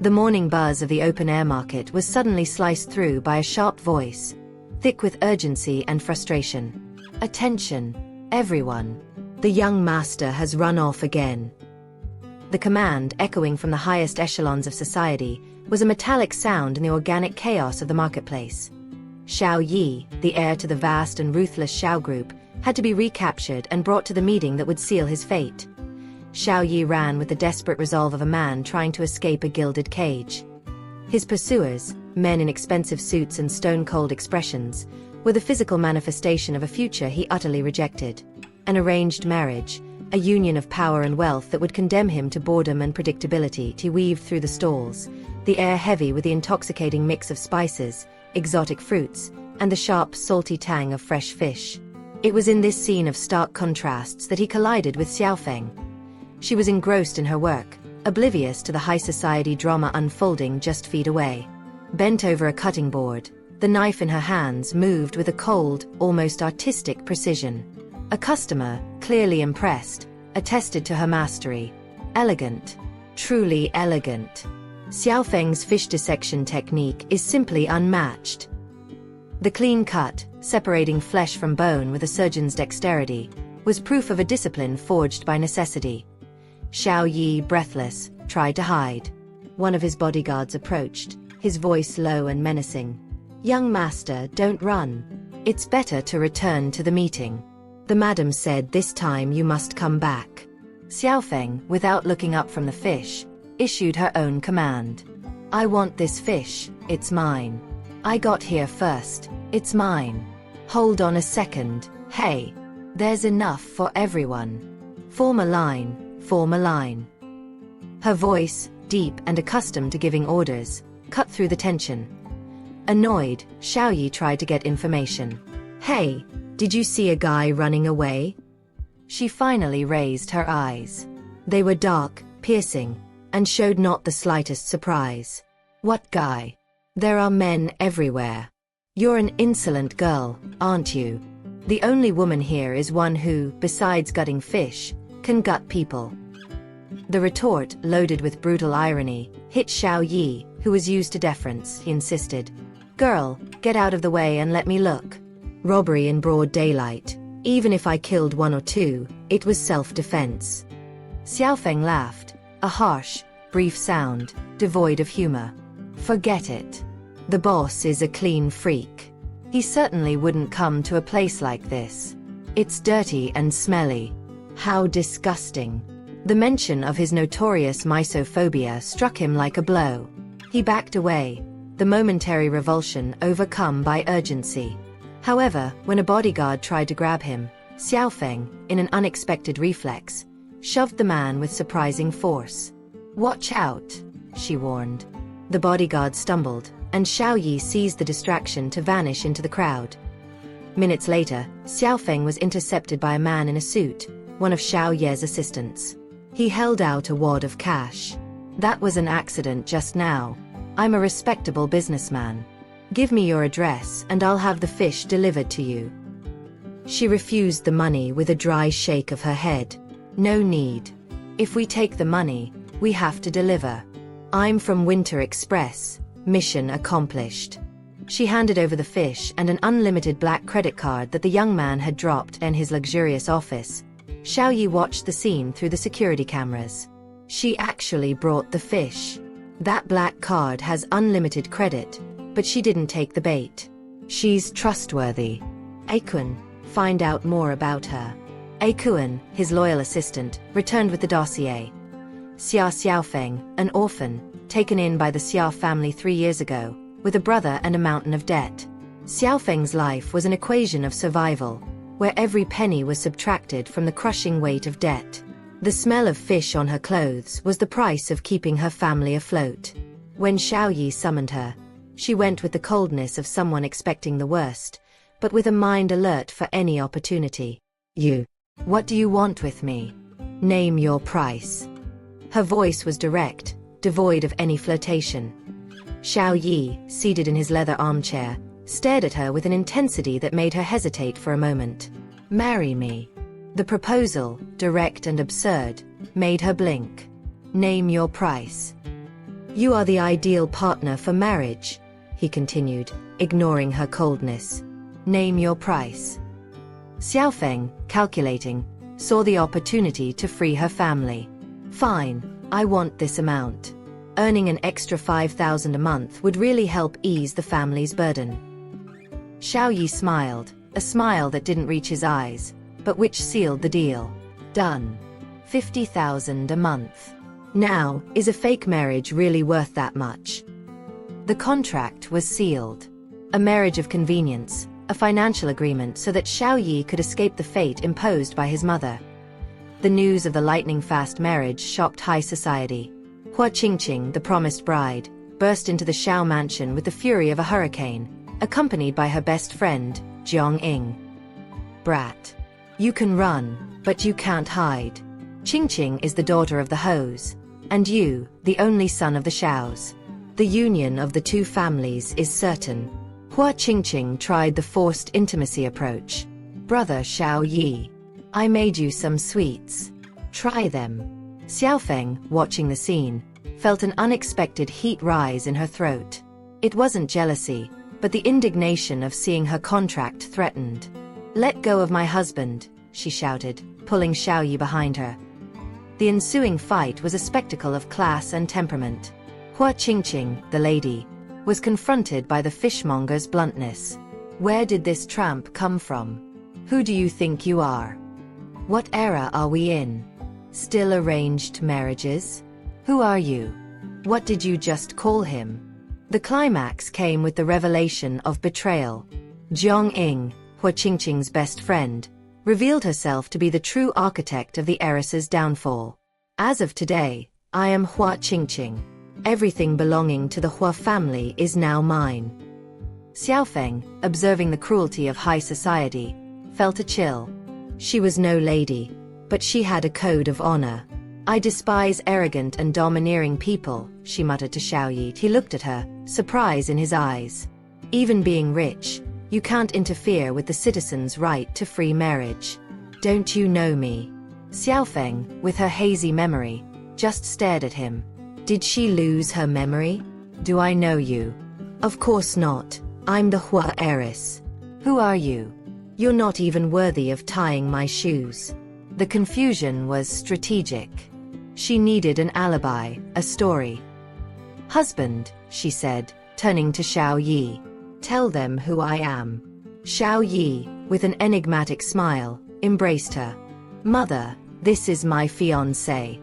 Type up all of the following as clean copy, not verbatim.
The morning buzz of the open-air market was suddenly sliced through by a sharp voice, thick with urgency and frustration. "Attention, everyone. The young master has run off again." The command, echoing from the highest echelons of society, was a metallic sound in the organic chaos of the marketplace. Xiao Ye, the heir to the vast and ruthless Xiao Group, had to be recaptured and brought to the meeting that would seal his fate. Xiao Ye ran with the desperate resolve of a man trying to escape a gilded cage. His pursuers, men in expensive suits and stone-cold expressions, were the physical manifestation of a future he utterly rejected. An arranged marriage, a union of power and wealth that would condemn him to boredom and predictability to weave through the stalls, the air heavy with the intoxicating mix of spices, exotic fruits, and the sharp, salty tang of fresh fish. It was in this scene of stark contrasts that he collided with Xiaofeng. She was engrossed in her work, oblivious to the high society drama unfolding just feet away. Bent over a cutting board, the knife in her hands moved with a cold, almost artistic precision. A customer, clearly impressed, attested to her mastery. Elegant. Truly elegant. Xiaofeng's fish dissection technique is simply unmatched. The clean cut, separating flesh from bone with a surgeon's dexterity, was proof of a discipline forged by necessity. Xiao Ye, breathless, tried to hide. One of his bodyguards approached, his voice low and menacing. "Young master, don't run. It's better to return to the meeting. The madam said this time you must come back." Xiaofeng, without looking up from the fish, issued her own command. "I want this fish, it's mine. I got here first, it's mine. Hold on a second, hey. There's enough for everyone. Form a line, form a line." Her voice, deep and accustomed to giving orders, cut through the tension. Annoyed, Xiao Ye tried to get information. "Hey, did you see a guy running away?" She finally raised her eyes. They were dark, piercing, and showed not the slightest surprise. "What guy? There are men everywhere. You're an insolent girl, aren't you? The only woman here is one who, besides gutting fish, can gut people." The retort, loaded with brutal irony, hit Xiao Ye, who was used to deference. He insisted. "Girl, get out of the way and let me look. Robbery in broad daylight. Even if I killed one or two, it was self-defense." Xiaofeng laughed, a harsh, brief sound, devoid of humor. "Forget it. The boss is a clean freak. He certainly wouldn't come to a place like this. It's dirty and smelly. How disgusting." The mention of his notorious misophobia struck him like a blow. He backed away, the momentary revulsion overcome by urgency. However, when a bodyguard tried to grab him, Xiaofeng, in an unexpected reflex, shoved the man with surprising force. "Watch out," she warned. The bodyguard stumbled, and Xiao Ye seized the distraction to vanish into the crowd. Minutes later, Xiaofeng was intercepted by a man in a suit, one of Xiao Ye's assistants. He held out a wad of cash. "That was an accident just now. I'm a respectable businessman. Give me your address and I'll have the fish delivered to you." She refused the money with a dry shake of her head. "No need. If we take the money, we have to deliver. I'm from Winter Express, mission accomplished." She handed over the fish and an unlimited black credit card that the young man had dropped in his luxurious office. Xiao Ye watched the scene through the security cameras. She actually brought the fish. That black card has unlimited credit, but she didn't take the bait. She's trustworthy. Akun, find out more about her. Akun, his loyal assistant, returned with the dossier. Xiaofeng, an orphan, taken in by the Xia family 3 years ago, with a brother and a mountain of debt. Xiaofeng's life was an equation of survival, where every penny was subtracted from the crushing weight of debt. The smell of fish on her clothes was the price of keeping her family afloat. When Xiao Ye summoned her, she went with the coldness of someone expecting the worst, but with a mind alert for any opportunity. "You. What do you want with me? Name your price." Her voice was direct, devoid of any flirtation. Xiao Ye, seated in his leather armchair, stared at her with an intensity that made her hesitate for a moment. "Marry me." The proposal, direct and absurd, made her blink. "Name your price." You are the ideal partner for marriage, he continued, ignoring her coldness. Name your price. Xiaofeng, calculating, saw the opportunity to free her family. Fine, I want this amount. Earning an extra 5,000 a month would really help ease the family's burden. Xiao Ye smiled, a smile that didn't reach his eyes, but which sealed the deal. Done. 50,000 a month. Now, is a fake marriage really worth that much? The contract was sealed. A marriage of convenience, a financial agreement so that Xiao Ye could escape the fate imposed by his mother. The news of the lightning-fast marriage shocked high society. Hua Qingqing, the promised bride, burst into the Xiao mansion with the fury of a hurricane, accompanied by her best friend, Jiang Ying. Brat. You can run, but you can't hide. Qingqing is the daughter of the Hos, and you, the only son of the Xiaos. The union of the two families is certain. Hua Qingqing tried the forced intimacy approach. Brother Xiao Ye, I made you some sweets. Try them. Xiaofeng, watching the scene, felt an unexpected heat rise in her throat. It wasn't jealousy, but the indignation of seeing her contract threatened. Let go of my husband, she shouted, pulling Xiao Ye behind her. The ensuing fight was a spectacle of class and temperament. Hua Qingqing, the lady, was confronted by the fishmonger's bluntness. Where did this tramp come from? Who do you think you are? What era are we in? Still arranged marriages? Who are you? What did you just call him? The climax came with the revelation of betrayal. Jiang Ying, Hua Qingqing's best friend, revealed herself to be the true architect of the heiress's downfall. As of today, I am Hua Qingqing. Everything belonging to the Hua family is now mine. Xiaofeng, observing the cruelty of high society, felt a chill. She was no lady, but she had a code of honor. I despise arrogant and domineering people, she muttered to Xiao Ye. He looked at her, surprise in his eyes. Even being rich, you can't interfere with the citizens' right to free marriage. Don't you know me? Xiaofeng, with her hazy memory, just stared at him. Did she lose her memory? Do I know you? Of course not. I'm the Hua heiress. Who are you? You're not even worthy of tying my shoes. The confusion was strategic. She needed an alibi, a story. Husband, she said, turning to Xiao Ye. Tell them who I am. Xiao Ye, with an enigmatic smile, embraced her. Mother, this is my fiancé.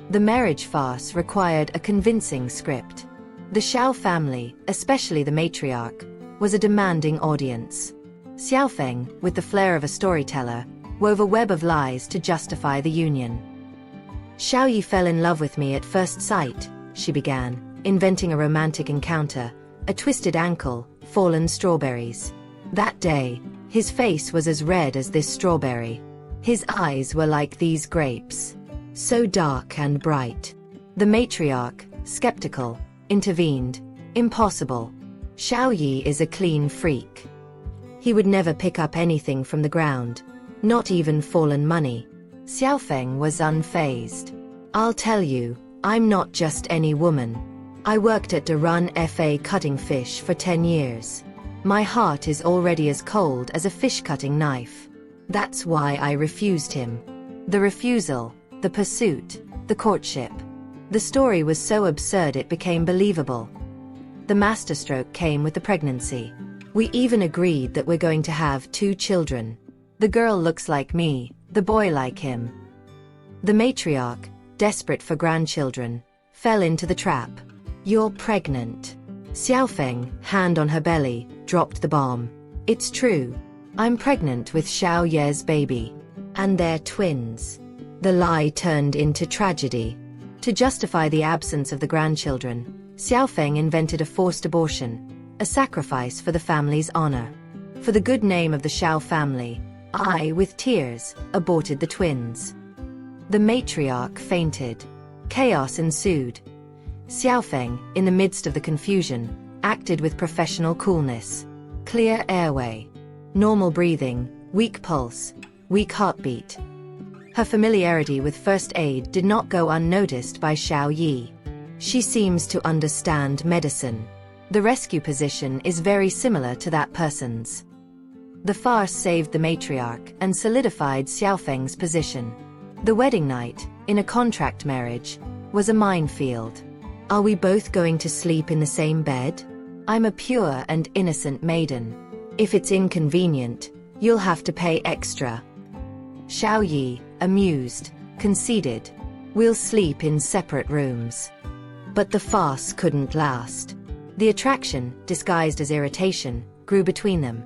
The marriage farce required a convincing script. The Xiao family, especially the matriarch, was a demanding audience. Xiaofeng, with the flair of a storyteller, wove a web of lies to justify the union. Xiao Ye fell in love with me at first sight, she began, inventing a romantic encounter, a twisted ankle, fallen strawberries. That day, his face was as red as this strawberry. His eyes were like these grapes, so dark and bright. The matriarch, skeptical, intervened. Impossible. Xiao Ye is a clean freak. He would never pick up anything from the ground, not even fallen money. Xiaofeng was unfazed. I'll tell you, I'm not just any woman. I worked at Darun Fa cutting fish for 10 years. My heart is already as cold as a fish-cutting knife. That's why I refused him. The refusal, the pursuit, the courtship. The story was so absurd it became believable. The masterstroke came with the pregnancy. We even agreed that we're going to have 2 children. The girl looks like me, the boy like him. The matriarch, desperate for grandchildren, fell into the trap. You're pregnant. Xiaofeng, hand on her belly, dropped the bomb. It's true. I'm pregnant with Xiao Ye's baby. And they're twins. The lie turned into tragedy. To justify the absence of the grandchildren, Xiaofeng invented a forced abortion, a sacrifice for the family's honor. For the good name of the Xiao family, I, with tears, aborted the twins. The matriarch fainted. Chaos ensued. Xiaofeng, in the midst of the confusion, acted with professional coolness. Clear airway. Normal breathing, weak pulse, weak heartbeat. Her familiarity with first aid did not go unnoticed by Xiao Ye. She seems to understand medicine. The rescue position is very similar to that person's. The farce saved the matriarch and solidified Xiaofeng's position. The wedding night, in a contract marriage, was a minefield. Are we both going to sleep in the same bed? I'm a pure and innocent maiden. If it's inconvenient, you'll have to pay extra. Xiao Ye, amused, conceded, we'll sleep in separate rooms. But the farce couldn't last. The attraction, disguised as irritation, grew between them.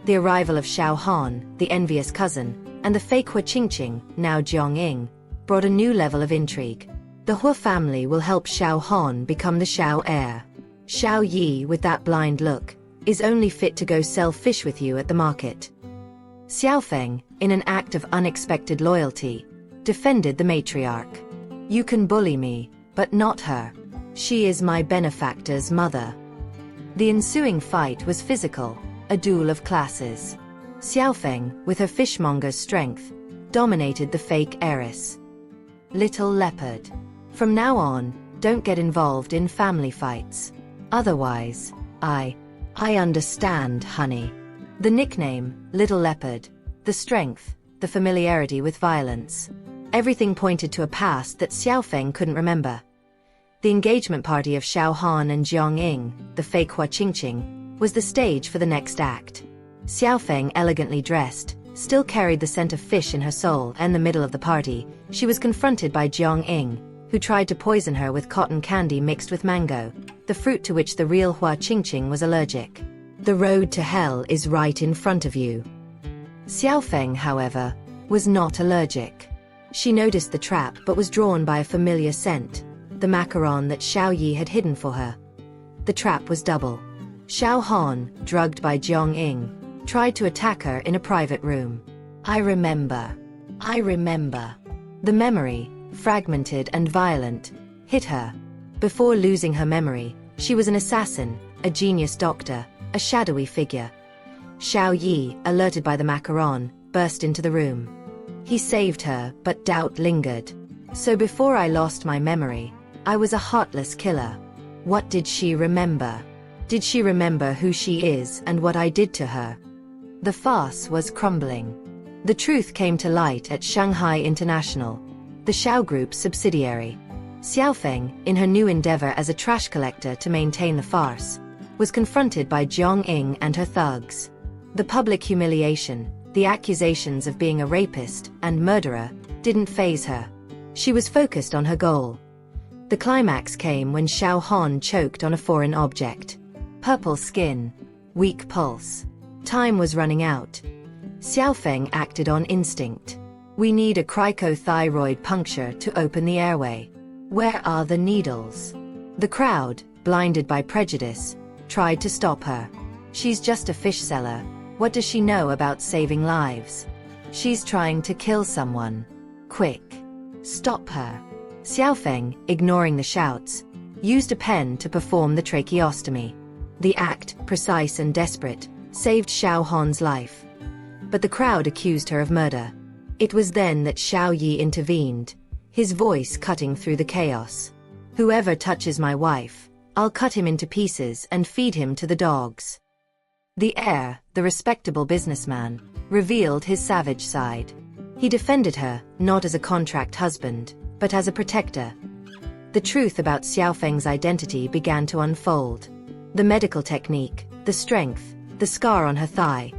The arrival of Xiao Han, the envious cousin, and the fake Hua Qingqing, now Jiang Ying, brought a new level of intrigue. The Hua family will help Xiao Han become the Xiao heir. Xiao Ye, with that blind look, is only fit to go sell fish with you at the market. Xiaofeng, in an act of unexpected loyalty, defended the matriarch. You can bully me, but not her. She is my benefactor's mother. The ensuing fight was physical, a duel of classes. Xiaofeng, with her fishmonger's strength, dominated the fake heiress. Little leopard. From now on, don't get involved in family fights. Otherwise, I understand, honey. The nickname, Little Leopard, the strength, the familiarity with violence. Everything pointed to a past that Xiaofeng couldn't remember. The engagement party of Xiao Han and Jiang Ying, the fake Hua Qingqing, was the stage for the next act. Xiaofeng, elegantly dressed, still carried the scent of fish in her soul, and in the middle of the party, she was confronted by Jiang Ying, who tried to poison her with cotton candy mixed with mango, the fruit to which the real Hua Qingqing was allergic. The road to hell is right in front of you. Xiaofeng, however, was not allergic. She noticed the trap but was drawn by a familiar scent, the macaron that Xiao Ye had hidden for her. The trap was double. Xiao Han, drugged by Jiang Ying, tried to attack her in a private room. I remember. The memory, fragmented and violent, hit her. Before losing her memory, she was an assassin, a genius doctor, a shadowy figure. Xiao Ye, alerted by the macaron, burst into the room. He saved her, but doubt lingered. So before I lost my memory, I was a heartless killer. What did she remember? Did she remember who she is and what I did to her? The farce was crumbling. The truth came to light at Shanghai International, the Xiao Group's subsidiary. Xiaofeng, in her new endeavor as a trash collector to maintain the farce, was confronted by Jiang Ying and her thugs. The public humiliation, the accusations of being a rapist and murderer, didn't faze her. She was focused on her goal. The climax came when Xiao Han choked on a foreign object. Purple skin, weak pulse. Time was running out. Xiaofeng acted on instinct. We need a cricothyroid puncture to open the airway. Where are the needles? The crowd, blinded by prejudice, tried to stop her. She's just a fish seller. What does she know about saving lives? She's trying to kill someone. Quick. Stop her. Xiaofeng, ignoring the shouts, used a pen to perform the tracheostomy. The act, precise and desperate, saved Xiao Han's life. But the crowd accused her of murder. It was then that Xiao Ye intervened, his voice cutting through the chaos. Whoever touches my wife, I'll cut him into pieces and feed him to the dogs. The heir, the respectable businessman, revealed his savage side. He defended her, not as a contract husband, but as a protector. The truth about Xiaofeng's identity began to unfold. The medical technique, the strength, the scar on her thigh.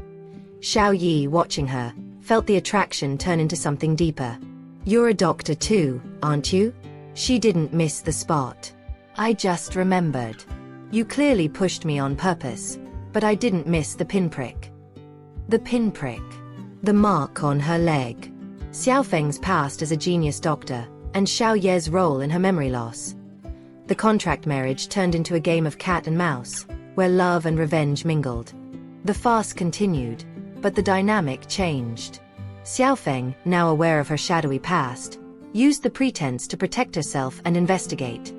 Xiao Ye, watching her, felt the attraction turn into something deeper. You're a doctor too, aren't you? She didn't miss the spot. I just remembered. You clearly pushed me on purpose, but I didn't miss the pinprick. The pinprick. The mark on her leg. Xiaofeng's past as a genius doctor, and Xiao Ye's role in her memory loss. The contract marriage turned into a game of cat and mouse, where love and revenge mingled. The farce continued, but the dynamic changed. Xiaofeng, now aware of her shadowy past, used the pretense to protect herself and investigate.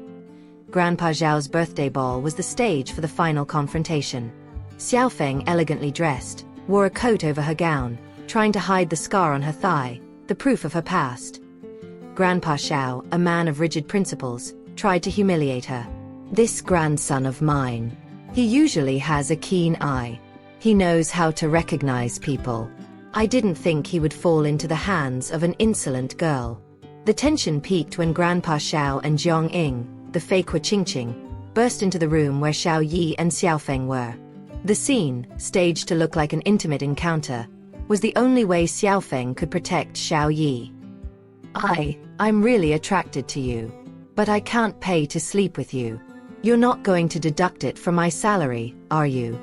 Grandpa Zhao's birthday ball was the stage for the final confrontation. Xiaofeng, elegantly dressed, wore a coat over her gown, trying to hide the scar on her thigh, the proof of her past. Grandpa Xiao, a man of rigid principles, tried to humiliate her. This grandson of mine. He usually has a keen eye. He knows how to recognize people. I didn't think he would fall into the hands of an insolent girl. The tension peaked when Grandpa Xiao and Jiang Ying, the fake Qingqing, burst into the room where Xiao Ye and Xiaofeng were. The scene, staged to look like an intimate encounter, was the only way Xiaofeng could protect Xiao Ye. I'm really attracted to you. But I can't pay to sleep with you. You're not going to deduct it from my salary, are you?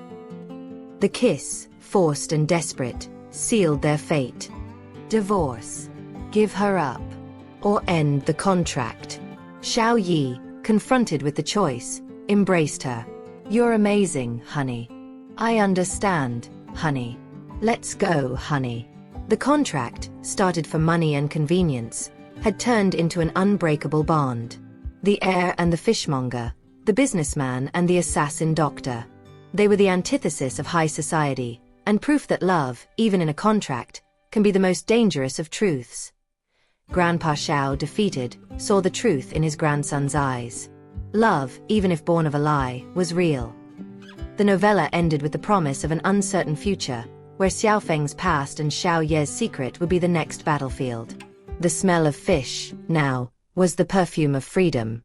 The kiss, forced and desperate, sealed their fate. Divorce. Give her up. Or end the contract. Xiao Ye, confronted with the choice, embraced her. You're amazing, honey. I understand, honey. Let's go, honey. The contract, started for money and convenience, had turned into an unbreakable bond. The heir and the fishmonger, the businessman and the assassin doctor. They were the antithesis of high society, and proof that love, even in a contract, can be the most dangerous of truths. Grandpa Xiao, defeated, saw the truth in his grandson's eyes. Love, even if born of a lie, was real. The novella ended with the promise of an uncertain future, where Xiaofeng's past and Xiao Ye's secret would be the next battlefield. The smell of fish, now, was the perfume of freedom.